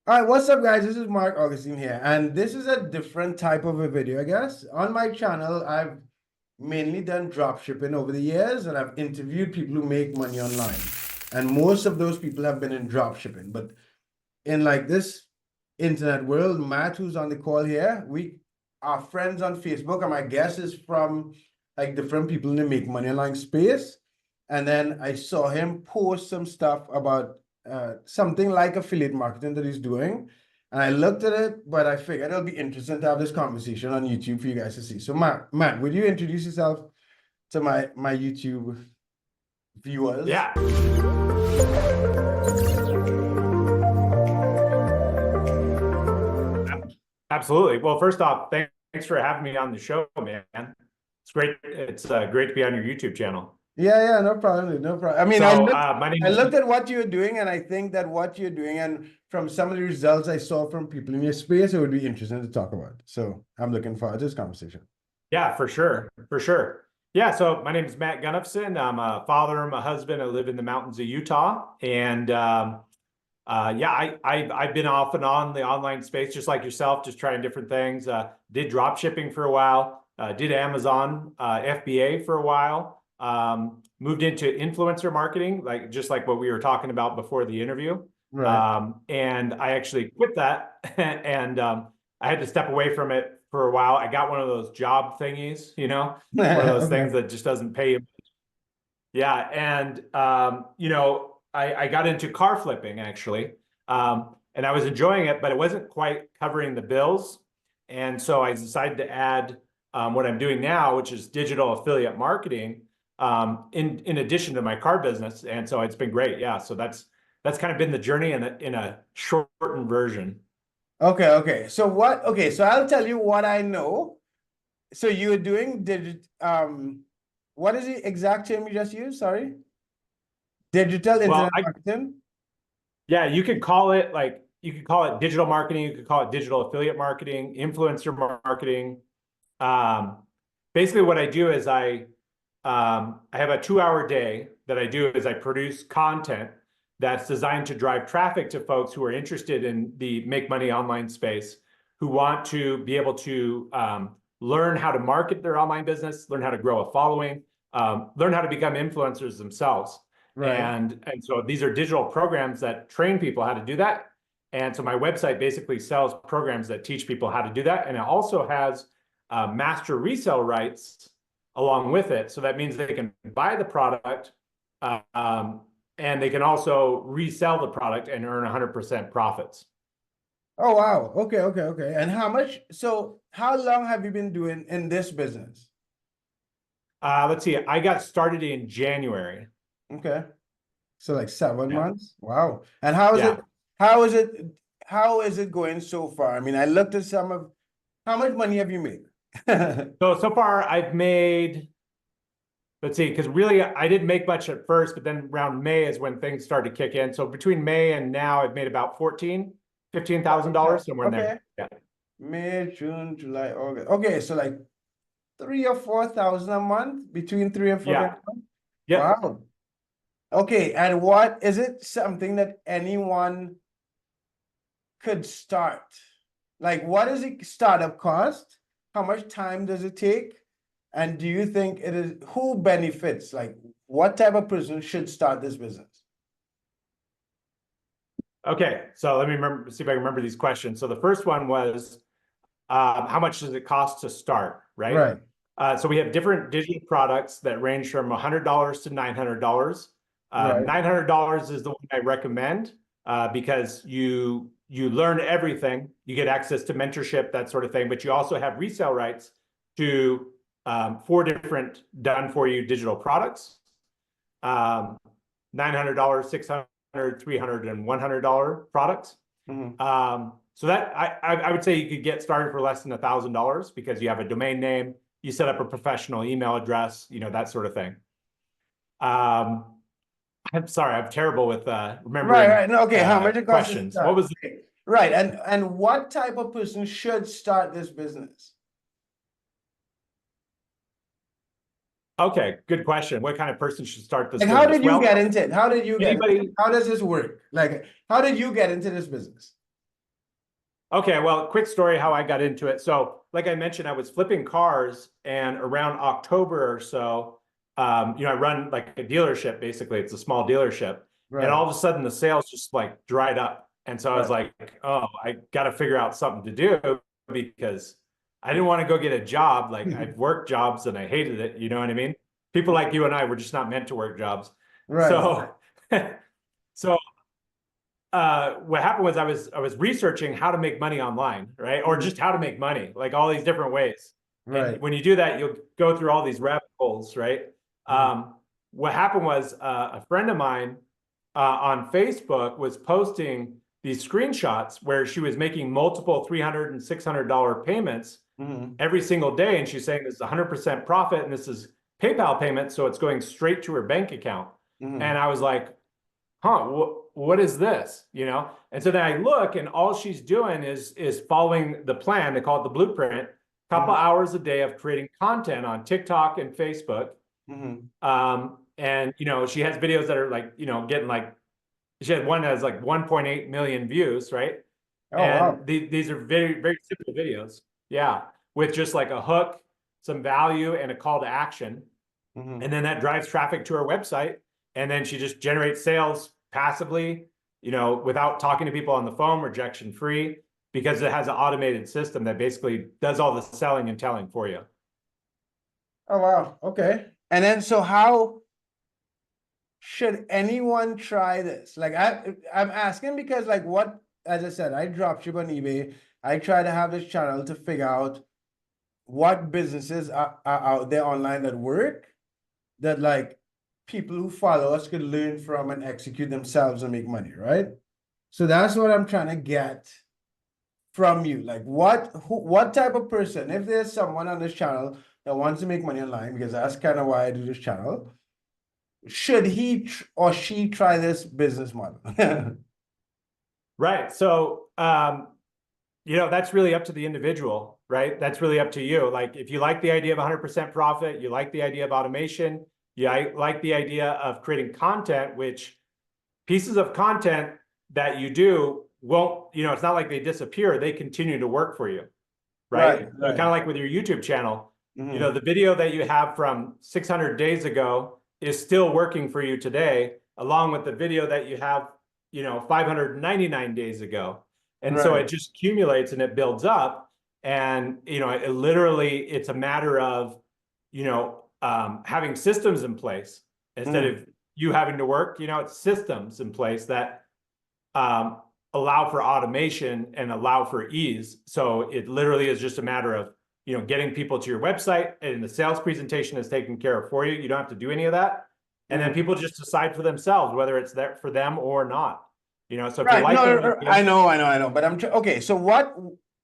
All right, what's up, guys? This is Marc Augustine here, and this is a different type of a video, I guess. On my channel, I've mainly done drop shipping over the years, and I've interviewed people who make money online. And most of those people have been in drop shipping. But in like this internet world, Matt, who's on the call here, we are friends on Facebook, and my guess is from like different people in the make money online space. And then I saw him post some stuff about something like affiliate marketing that he's doing. And I looked at it, but I figured it'll be interesting to have this conversation on YouTube for you guys to see. So Matt, would you introduce yourself to my YouTube viewers? Yeah, absolutely. Well, first off, thanks for having me on the show, man. It's great. It's great to be on your YouTube channel. Yeah, no problem, no problem. I mean, My name I is looked at what you're doing, and I think that what you're doing, and from some of the results I saw from people in your space, it would be interesting to talk about. So I'm looking forward to this conversation. yeah, for sure, for sure. Yeah, so my name is Matt Gunnifson. I'm a father, I'm a husband. I live in the mountains of Utah, and yeah, I've been off and on the online space just like yourself, just trying different things. Did drop shipping for a while. Did Amazon FBA for a while. Moved into influencer marketing, just like what we were talking about before the interview. Right. And I actually quit that, and I had to step away from it for a while. I got one of those job thingies, one of those things Okay. that just doesn't pay you. Yeah, and I got into car flipping actually, and I was enjoying it, but it wasn't quite covering the bills, and so I decided to add what I'm doing now, which is digital affiliate marketing, in addition to my car business, and so it's been great. Yeah, so that's kind of been the journey in a shortened version. Okay. So I'll tell you what I know. So you're doing what is the exact term you just used? Sorry. Digital Well, internet marketing. yeah, you could call it digital marketing, you could call it digital affiliate marketing, influencer marketing. Um, Basically, what I do is I have a 2 hour day that I do is I produce content that's designed to drive traffic to folks who are interested in the make money online space, who want to be able to learn how to market their online business, learn how to grow a following, learn how to become influencers themselves. Right. And so these are digital programs that train people how to do that. And so my website basically sells programs that teach people how to do that. And it also has master resale rights along with it. So that means they can buy the product and they can also resell the product and earn 100% profits. Oh wow. Okay. And how long have you been doing in this business? Let's see, I got started in January. Okay. So like 7 Yeah. months? Wow. And how is it, Yeah. how is it, how is it going so far? I mean, I looked at some of, how much money have you made? So far I've made, let's see, because really I didn't make much at first, but then around May is when things started to kick in. So between May and now I've made about $15,000, somewhere in there. Okay. Yeah. May, June, July, August. Okay, so like 3 or 4 thousand a month, between 3 and 4 grand Yeah. a month. Yep. Wow. Okay, and what is it something that anyone could start? Like, what is the startup cost? How much time does it take? And do you think it is who benefits? Like, what type of person should start this business? Okay, so let me see if I can remember these questions. So the first one was, how much does it cost to start, right? Right, So we have different digital products that range from $100 to $900. right. $900 is the one I recommend because you learn everything. You get access to mentorship, that sort of thing, but you also have resale rights to 4 different done-for-you digital products. $900, $600, $300, and $100 products. So that I would say you could get started for less than $1,000 because you have a domain name, you set up a professional email address, that sort of thing. I'm sorry, I'm terrible with remembering Right. No, okay, how much it costs to questions. What start? was Right, and what type of person should start this business? Okay, good question. What kind of person should start this Like, how business? did you Well, get into it? How did you get into it? anybody How does this work? Like, how did you get into this business? Okay, well, quick story how I got into it. So, like I mentioned, I was flipping cars, and around October or so, I run like a dealership, basically. It's a small dealership. And Right, all of a sudden the sales just like dried up. And so I was right. like, oh, I got to figure out something to do because I didn't want to go get a job. Like I've worked jobs and I hated it. You know what I mean? People like you and I were just not meant to work jobs. Right. So, so what happened was I was researching how to make money online, right? Or Mhm. just how to make money, like all these different ways. And Right. when you do that, you'll go through all these rabbit holes, right? Mhm. What happened was a friend of mine on Facebook was posting these screenshots where she was making multiple $300 and $600 payments Mhm. every single day, and she's saying this is 100% profit, and this is PayPal payment, so it's going straight to her bank account. And Mhm. I was like, huh, what is this? And so then I look, and all she's doing is following the plan. They call it the blueprint. Couple Mhm. hours a day of creating content on TikTok and Facebook. Mhm. And she has videos that are like, getting like, she had one that has like 1.8 million views, right? Oh, And wow. these are very, very simple videos. Yeah, with just like a hook, some value, and a call to action. And Mhm. then that drives traffic to her website. And then she just generates sales passively, without talking to people on the phone, rejection free, because it has an automated system that basically does all the selling and telling for you. Oh, wow. Okay. And then, so how should anyone try this? Like, I'm asking because, like, what, as I said, I dropship on eBay. I try to have this channel to figure out what businesses are out there online that work, that like people who follow us could learn from and execute themselves and make money, right? So that's what I'm trying to get from you. Like, what type of person, if there's someone on this channel that wants to make money online, because that's kind of why I do this channel, should he or she try this business model? Right. So, that's really up to the individual, right? That's really up to you. Like, if you like the idea of 100% profit, you like the idea of automation, I like the idea of creating content, which pieces of content that you do won't, it's not like they disappear, they continue to work for you, Right, right? So kind right. of like with your YouTube channel, Hmm. the video that you have from 600 days ago is still working for you today, along with the video that you have, 599 days ago. And so Right. it just accumulates and it builds up. And, it's a matter of, having systems in place instead Hmm. of you having to work, it's systems in place that um, allow for automation and allow for ease. So it literally is just a matter of, getting people to your website, and the sales presentation is taken care of for you. You don't have to do any of that. And then Hmm. people just decide for themselves whether it's there for them or not. So if you Right. like No, what no, you no, do, I know. But okay. So what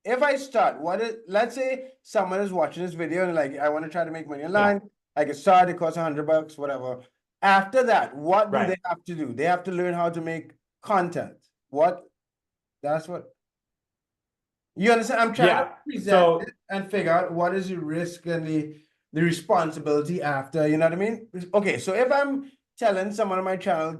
if I start? What is? Let's say someone is watching this video and like, I want to try to make money yeah, online. I can start. It costs $100, whatever. After that, what do right. they have to do? They have to learn how to make content. What? That's what you understand. I'm trying to Yeah. present it So and figure out what is the risk and the responsibility after. You know what I mean? Okay. So if I'm telling someone on my channel,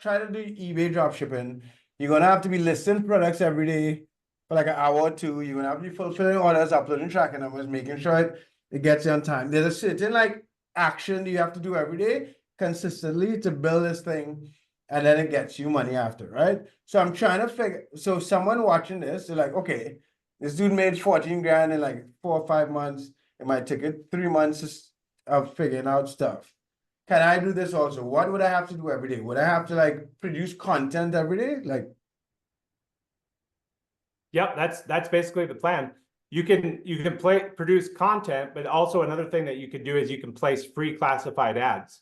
try to do eBay dropshipping. You're gonna have to be listing products every day for like an hour or two. You're gonna have to be fulfilling orders, uploading tracking numbers, making sure it gets you on time. There's a certain like action you have to do every day consistently to build this thing, and then it gets you money after, right? So I'm trying to figure. So someone watching this, they're like, okay, this dude made 14 grand in like 4 or 5 months. It might take it 3 months of figuring out stuff. Can I do this also? What would I have to do every day? Would I have to like produce content every day? Like, yep, that's basically the plan. You can produce content, but also another thing that you can do is you can place free classified ads.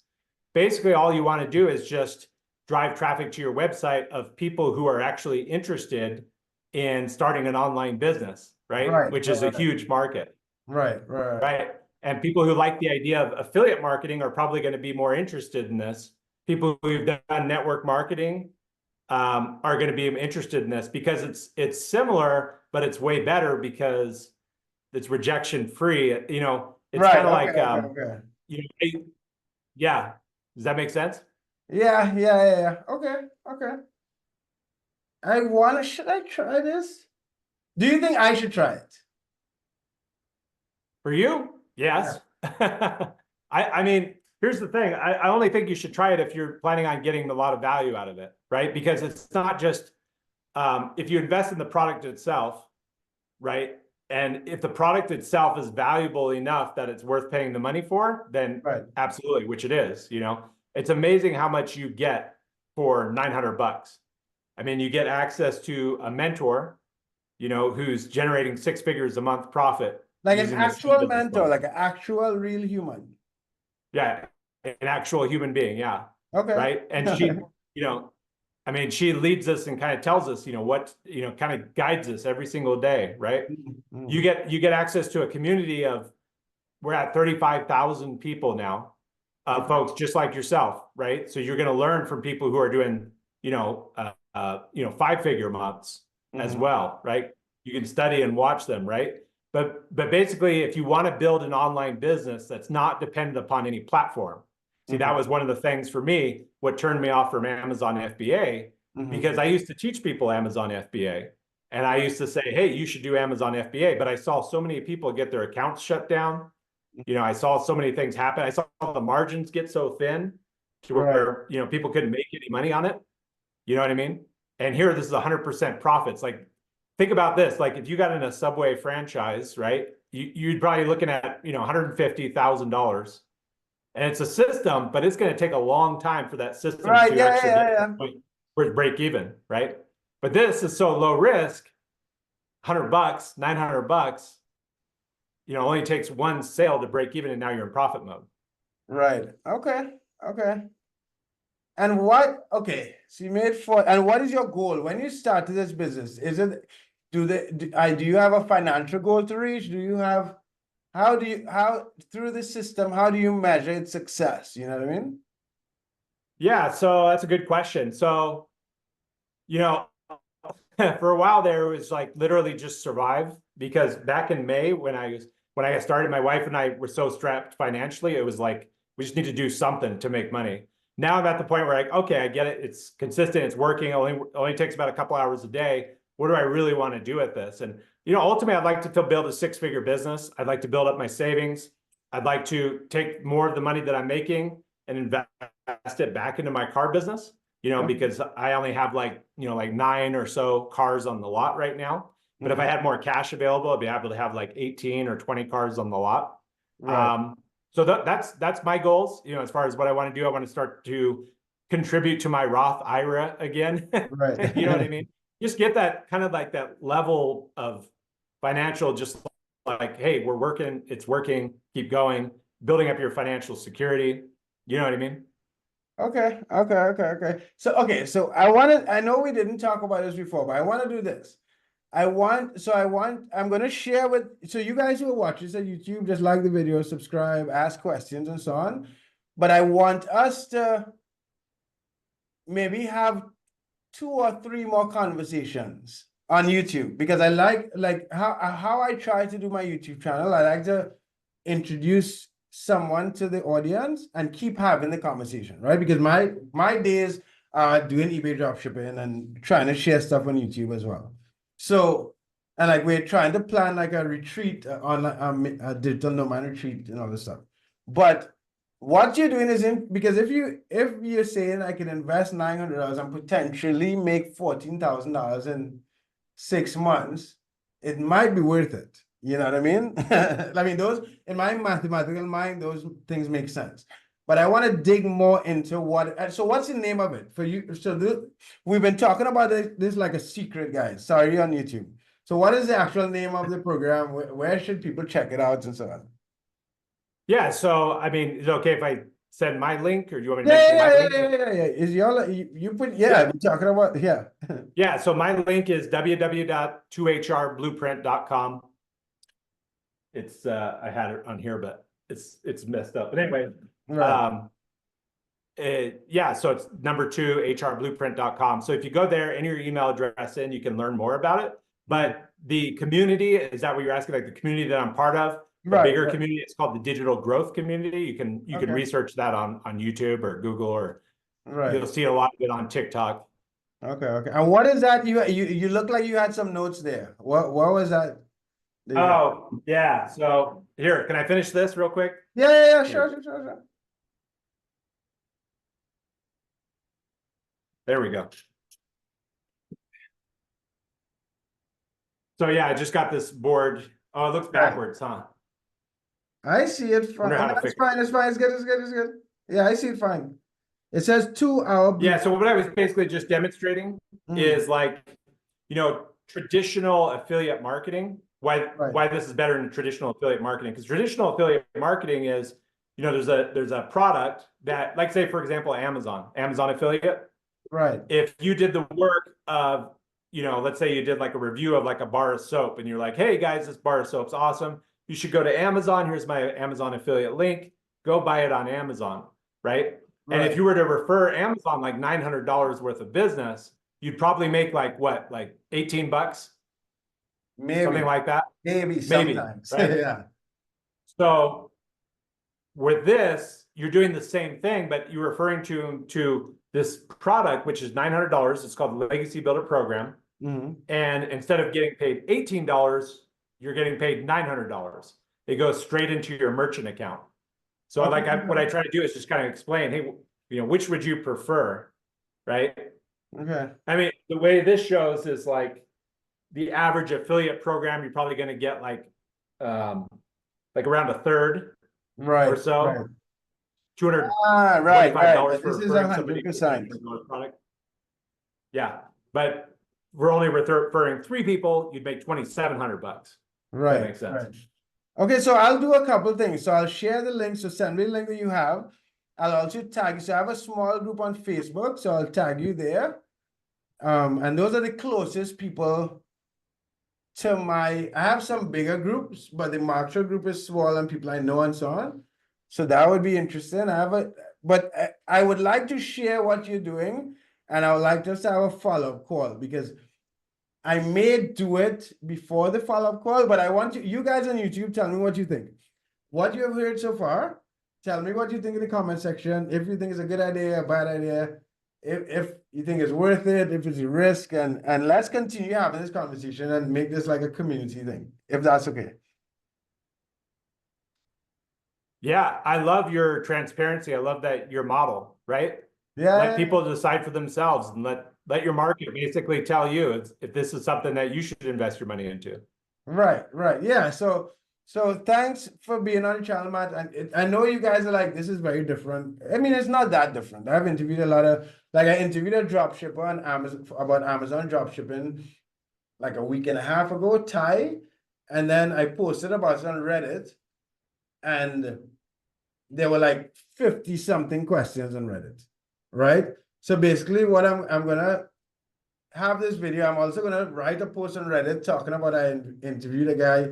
Basically, all you want to do is just drive traffic to your website of people who are actually interested in starting an online business, right? right, Which is a right, huge market, right. right? And people who like the idea of affiliate marketing are probably going to be more interested in this. People who've done network marketing are going to be interested in this because it's similar, but it's way better because it's rejection free. It's Right. kind of Okay, like okay, okay. yeah. Does that make sense? Yeah. Okay, okay. Should I try this? Do you think I should try it? For you? Yes. I mean, here's the thing. I only think you should try it if you're planning on getting a lot of value out of it, right? Because it's not just if you invest in the product itself, right? And if the product itself is valuable enough that it's worth paying the money for, then Right. absolutely, which it is, you know. It's amazing how much you get for 900 bucks. I mean, you get access to a mentor, you know, who's generating 6 figures a month profit Like an using the same actual business mentor, model. like an actual real human. Yeah, an actual human being, yeah. Okay. Right. And she, you know, I mean, she leads us and kind of tells us, you know, what, you know, kind of guides us every single day, right? Mm-hmm. You get access to a community of, we're at 35,000 people now, folks just like yourself, right? So you're going to learn from people who are doing, you know, 5 figure months as Mm-hmm. well, right? You can study and watch them, right? But basically, if you want to build an online business that's not dependent upon any platform, see, that Mm-hmm. was one of the things for me, what turned me off from Amazon FBA, Mm-hmm. because I used to teach people Amazon FBA. And I used to say, hey, you should do Amazon FBA. But I saw so many people get their accounts shut down. You know, I saw so many things happen. I saw the margins get so thin to Right. where, you know, people couldn't make any money on it. You know what I mean? And here, this is 100% profits. Like, think about this. Like, if you got in a Subway franchise, right? You'd probably looking at, you know, $150,000. And it's a system, but it's going to take a long time for that system Right. to Yeah. actually Yeah. get to Yeah. the point where it's break even, right? But this is so low risk, 100 bucks, 900 bucks, you know, only takes one sale to break even, and now you're in profit mode. Right. Okay. Okay. And what, okay, so you made four, and what is your goal when you started this business? Is it, do you have a financial goal to reach? Do you have, how, through the system, how do you measure its success? You know what I mean? Yeah, so that's a good question. So, you know, for a while there, it was like literally just survive, because back in May when I got started, my wife and I were so strapped financially, it was like we just need to do something to make money. Now I'm at the point where like, okay, I get it. It's consistent. It's working. Only takes about a couple hours a day. What do I really want to do with this? And you know, ultimately, I'd like to build a 6 figure business. I'd like to build up my savings. I'd like to take more of the money that I'm making and invest it back into my car business, you know, Okay. because I only have like, you know, like 9 or so cars on the lot right now. But if I had more cash available, I'd be able to have like 18 or 20 cars on the lot. Right. So that's my goals, you know, as far as what I want to do. I want to start to contribute to my Roth IRA again. You know what I Right. mean? Just get that kind of like that level of financial, just like, hey, we're working, it's working, keep going, building up your financial security. You know what I mean? Okay. So I know we didn't talk about this before, but I want to do this. I'm gonna share with, so you guys who are watching this at YouTube, just like the video, subscribe, ask questions and so on. But I want us to maybe have 2 or 3 more conversations on YouTube, because I like how I try to do my YouTube channel. I like to introduce someone to the audience and keep having the conversation, right? Because my days are doing eBay dropshipping and trying to share stuff on YouTube as well. So, and like we're trying to plan like a retreat on a digital nomad retreat and all this stuff. But what you're doing is because if you're saying I can invest $900 and potentially make $14,000 in 6 months, it might be worth it. You know what I mean? I mean, those in my mathematical mind, those things make sense. But I want to dig more into what. So, what's the name of it for you? So, we've been talking about this like a secret, guys. Sorry, on YouTube. So, what is the actual name of the program? Where should people check it out and so on? Yeah. So, I mean, is it okay if I send my link, or do you want me to Yeah, mention yeah, my yeah, link? yeah, yeah, yeah. Is your you put Yeah. we're talking about Yeah. So my link is www.2hrblueprint.com. It's I had it on here, but it's messed up. But anyway, right. um, yeah, so it's number 2, hrblueprint.com. So if you go there, enter your email address in, you can learn more about it. But the community, is that what you're asking? Like the community that I'm part of, the Right, bigger right. community, it's called the Digital Growth Community. You can Okay. research that on YouTube or Google, or Right. you'll see a lot of it on TikTok. Okay, okay. And what is that? You look like you had some notes there. What was that? that you had? Oh, yeah. So here, can I finish this real quick? Yeah, yeah, yeah, Here, sure. there we go. So yeah, I just got this board. Oh, it looks Right. backwards, huh? I see it fine. Wonder Oh, how no, to it's fix it. fine, it's fine, it's good, it's good, it's good. Yeah, I see it fine. It says 2 hour Yeah, blue. so what I was basically just demonstrating Mm, is like, traditional affiliate marketing, why right, why this is better than traditional affiliate marketing. Because traditional affiliate marketing is, there's a product that, like say, for example, Amazon affiliate. right, If you did the work of, let's say you did like a review of like a bar of soap and you're like, hey guys, this bar of soap's awesome. You should go to Amazon. Here's my Amazon affiliate link. Go buy it on Amazon, right? And if right. you were to refer Amazon like $900 worth of business, you'd probably make like what, like 18 bucks, something Maybe, like that, maybe maybe, sometimes. right? Yeah, So with this, you're doing the same thing, but you're referring to this product, which is $900. It's called the Legacy Builder Program. hmm, And instead of getting paid $18, you're getting paid $900. It goes straight into your merchant account. So okay, what I try to do is just kind of explain, hey, which would you prefer, right? okay. I mean, the way this shows is like the average affiliate program, you're probably going to get like around a third or Right, right. so, Ah, right, right. $225 This for is a referring hundred somebody to a percent. $900 product. Yeah, but we're only referring 3 people. You'd make 2,700 bucks. If that Right, makes sense. right. Okay, so I'll do a couple things. So I'll share the link. So send me the link that you have. I'll also tag you. So I have a small group on Facebook, so I'll tag you there. And those are the closest people to I have some bigger groups, but the Marshall group is small and people I know and so on. So that would be interesting. But I would like to share what you're doing, and I would like just to have a follow-up call because I may do it before the follow-up call, but I want you guys on YouTube, tell me what you think. What you have heard so far, tell me what you think in the comment section. If you think it's a good idea, a bad idea, if you think it's worth it, if it's a risk, and let's continue having this conversation and make this like a community thing, if that's okay. Yeah, I love your transparency. I love that your model, right? Let Yeah, people decide for themselves and let your market basically tell you if this is something that you should invest your money into. right, right. Yeah. So thanks for being on the channel, Matt. And I know you guys are like, this is very different. I mean, it's not that different. I've interviewed a lot of, like, I interviewed a drop shipper on Amazon about Amazon drop shipping like a week and a half ago, Ty. And then I posted about it on Reddit, and there were like 50 something questions on Reddit, right? So basically, what I'm gonna have this video. I'm also gonna write a post on Reddit talking about I interviewed a guy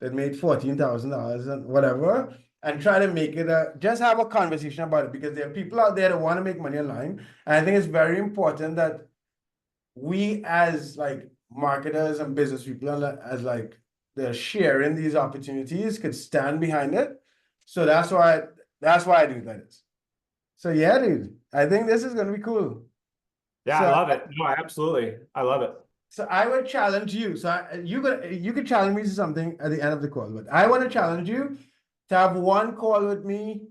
that made $14,000 and whatever, and try to make it just have a conversation about it because there are people out there that want to make money online, and I think it's very important that we as like marketers and business people and as like they're sharing these opportunities could stand behind it. So that's why I do that. So yeah, dude, I think this is gonna be cool. Yeah, I So love it. No, absolutely. I love it. So I would challenge you. So you could challenge me to something at the end of the call, but I want to challenge you to have one call with me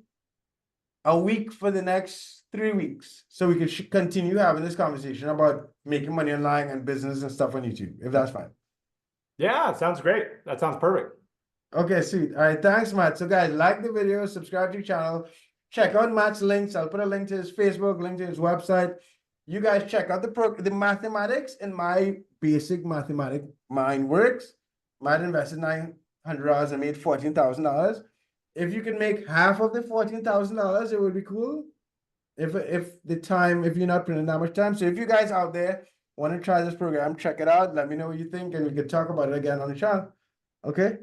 a week for the next 3 weeks, so we could continue having this conversation about making money online and business and stuff on YouTube, if that's fine. Yeah, sounds great. That sounds perfect. Okay, sweet. All right, thanks, Matt. So guys, like the video, subscribe to the channel, check out Matt's links. I'll put a link to his Facebook, link to his website. You guys check out the mathematics in my basic mathematic mind works. Matt invested $900 and made $14,000. If you can make half of the $14,000, it would be cool. If you're not putting in that much time. So if you guys out there want to try this program, check it out. Let me know what you think, and we can talk about it again on the channel. Okay.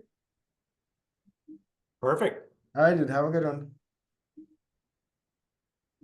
Perfect. All right, dude. Have a good one.